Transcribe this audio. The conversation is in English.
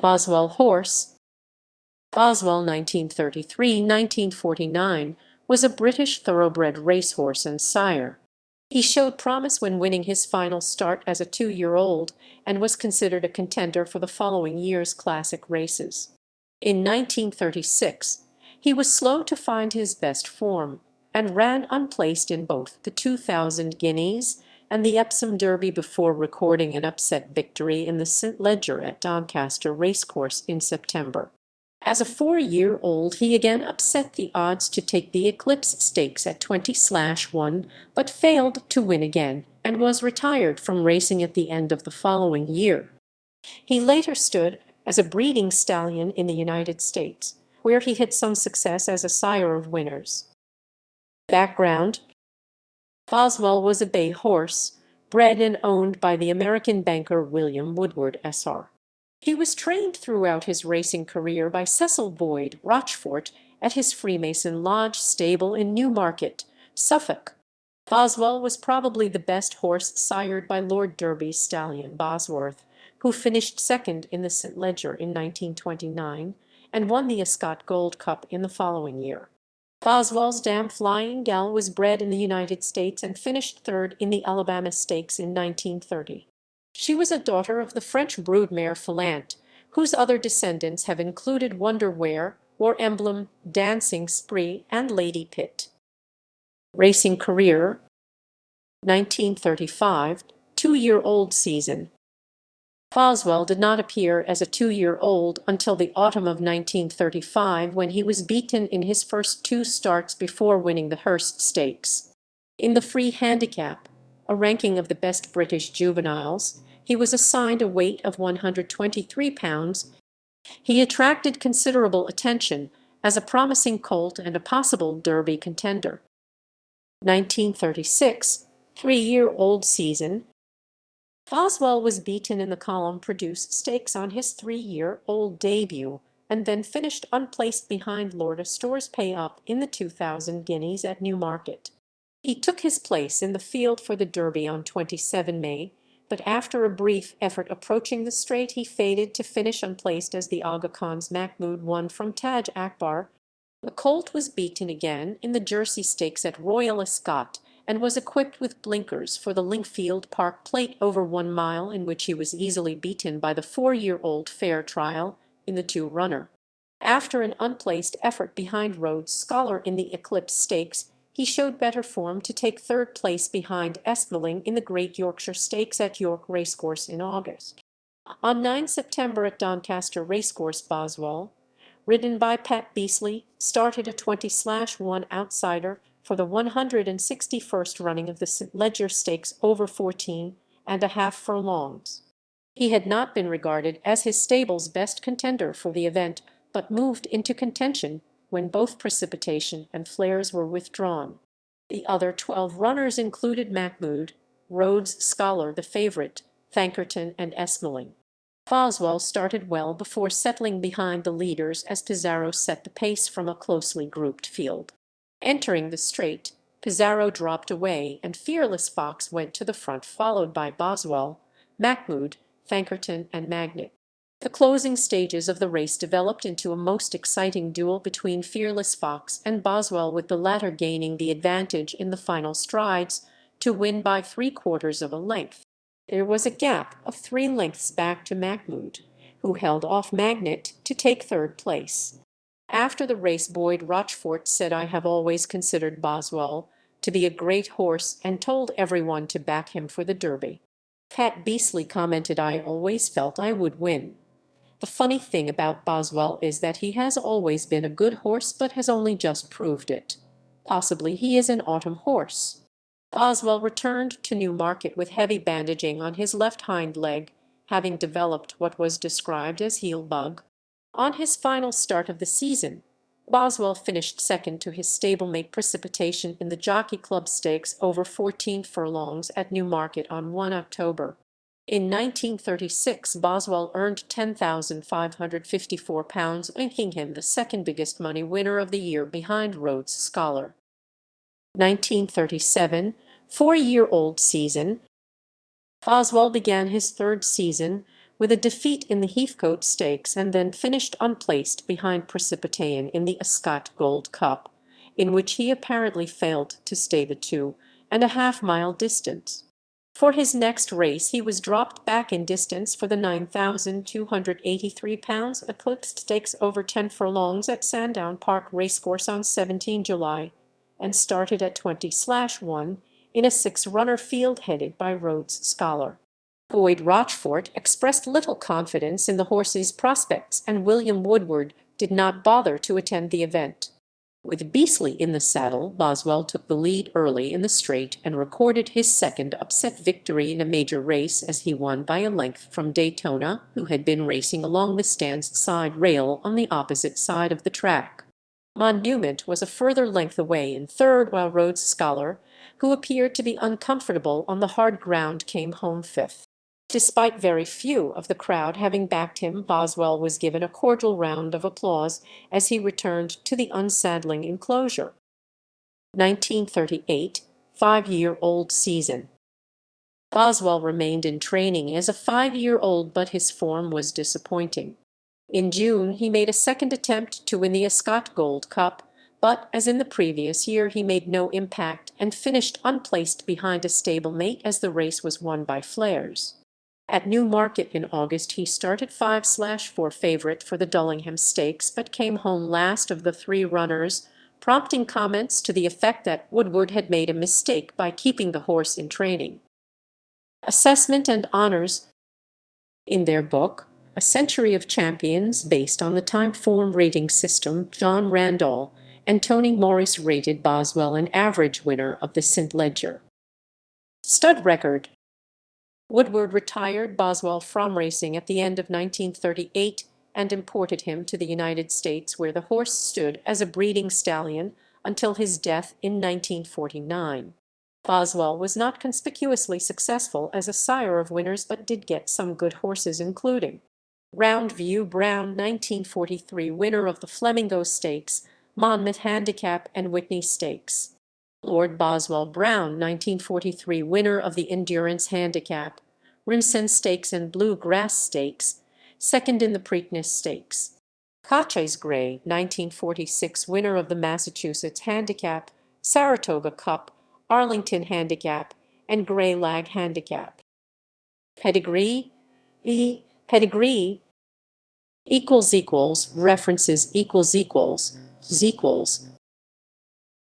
Boswell horse. Boswell 1933–1949 was a British thoroughbred racehorse and sire. He showed promise when winning his final start as a 2-year-old and was considered a contender for the following year's classic races. In 1936, he was slow to find his best form and ran unplaced in both the 2000 Guineas and the Epsom Derby before recording an upset victory in the St. Leger at Doncaster Racecourse in September. As a 4-year-old, he again upset the odds to take the Eclipse Stakes at 20/1, but failed to win again and was retired from racing at the end of the following year. He later stood as a breeding stallion in the United States, where he had some success as a sire of winners. Background: Boswell was a bay horse, bred and owned by the American banker William Woodward, Sr. He was trained throughout his racing career by Cecil Boyd Rochfort at his Freemason Lodge stable in Newmarket, Suffolk. Boswell was probably the best horse sired by Lord Derby's stallion Bosworth, who finished second in the St. Leger in 1929 and won the Ascot Gold Cup in the following year. Boswell's dam Flying Gal was bred in the United States and finished third in the Alabama Stakes in 1930. She was a daughter of the French broodmare Filante, whose other descendants have included Wonderwear, War Emblem, Dancing Spree, and Lady Pitt. Racing career: 1935, 2-year-old season. Boswell did not appear as a 2-year-old until the autumn of 1935, when he was beaten in his first 2 starts before winning the Hurst Stakes. In the free handicap, a ranking of the best British juveniles, he was assigned a weight of 123 pounds. He attracted considerable attention as a promising colt and a possible Derby contender. 1936, 3-year-old season. Boswell was beaten in the column-produced stakes on his 3-year-old debut, and then finished unplaced behind Lord Astor's pay-up in the 2000 Guineas at Newmarket. He took his place in the field for the Derby on 27 May, but after a brief effort approaching the straight he faded to finish unplaced as the Aga Khan's Mahmood won from Taj Akbar. The colt was beaten again in the Jersey Stakes at Royal Ascot, and was equipped with blinkers for the Lingfield Park Plate over 1 mile, in which he was easily beaten by the 4-year-old Fair Trial in the 2-runner. After an unplaced effort behind Rhodes Scholar in the Eclipse Stakes, he showed better form to take 3rd place behind Esmeling in the Great Yorkshire Stakes at York Racecourse in August. On 9 September at Doncaster Racecourse, Boswell, ridden by Pat Beasley, started a 20/1 outsider for the 161st running of the St. Leger Stakes over 14.5 furlongs. He had not been regarded as his stable's best contender for the event, but moved into contention when both Precipitation and Flares were withdrawn. The other 12 runners included Mahmood, Rhodes Scholar the favourite, Thankerton, and Esmeling. Boswell started well before settling behind the leaders as Pizarro set the pace from a closely grouped field. Entering the straight, Pizarro dropped away and Fearless Fox went to the front, followed by Boswell, Mahmood, Thankerton, and Magnet. The closing stages of the race developed into a most exciting duel between Fearless Fox and Boswell, with the latter gaining the advantage in the final strides to win by 3/4 of a length. There was a gap of 3 lengths back to Mahmood, who held off Magnet to take 3rd place. After the race, Boyd Rochfort said, "I have always considered Boswell to be a great horse and told everyone to back him for the Derby." Pat Beasley commented, "I always felt I would win. The funny thing about Boswell is that he has always been a good horse but has only just proved it. Possibly he is an autumn horse." Boswell returned to Newmarket with heavy bandaging on his left hind leg, having developed what was described as heel bug. On his final start of the season, Boswell finished second to his stablemate Precipitation in the Jockey Club Stakes over 14 furlongs at Newmarket on 1 October. In 1936, Boswell earned £10,554, making him the second biggest money winner of the year behind Rhodes Scholar. 1937, 4-year-old season. Boswell began his 3rd season with a defeat in the Heathcote Stakes, and then finished unplaced behind Precipitaen in the Ascot Gold Cup, in which he apparently failed to stay the 2.5 mile distance. For his next race he was dropped back in distance for the 9,283 pounds Eclipse Stakes over 10 furlongs at Sandown Park Racecourse on 17 July, and started at 20/1 in a six-runner field headed by Rhodes Scholar. Boyd Rochfort expressed little confidence in the horse's prospects, and William Woodward did not bother to attend the event. With Beasley in the saddle, Boswell took the lead early in the straight and recorded his second upset victory in a major race, as he won by a length from Daytona, who had been racing along the stand's side rail on the opposite side of the track. Monument was a further length away in third, while Rhodes Scholar, who appeared to be uncomfortable on the hard ground, came home fifth. Despite very few of the crowd having backed him, Boswell was given a cordial round of applause as he returned to the unsaddling enclosure. 1938 5-year-old season. Boswell remained in training as a 5-year-old, but his form was disappointing. In June he made a second attempt to win the Ascot Gold Cup, but, as in the previous year, he made no impact and finished unplaced behind a stablemate as the race was won by Flares. At Newmarket in August he started 5/4 favourite for the Dullingham Stakes, but came home last of the three runners, prompting comments to the effect that Woodward had made a mistake by keeping the horse in training. Assessment and Honours. In their book, A Century of Champions, based on the Timeform rating system, John Randall and Tony Morris rated Boswell an average winner of the St. Leger. Stud record. Woodward retired Boswell from racing at the end of 1938 and imported him to the United States, where the horse stood as a breeding stallion until his death in 1949. Boswell was not conspicuously successful as a sire of winners, but did get some good horses, including Roundview Brown, 1943 winner of the Flamingo Stakes, Monmouth Handicap, and Whitney Stakes. Lord Boswell Brown, 1943 winner of the Endurance Handicap, Rimson Stakes and Blue Grass Stakes, second in the Preakness Stakes. Caches Gray, 1946 winner of the Massachusetts Handicap, Saratoga Cup, Arlington Handicap, and Grey Lag Handicap. Pedigree. Pedigree == references ==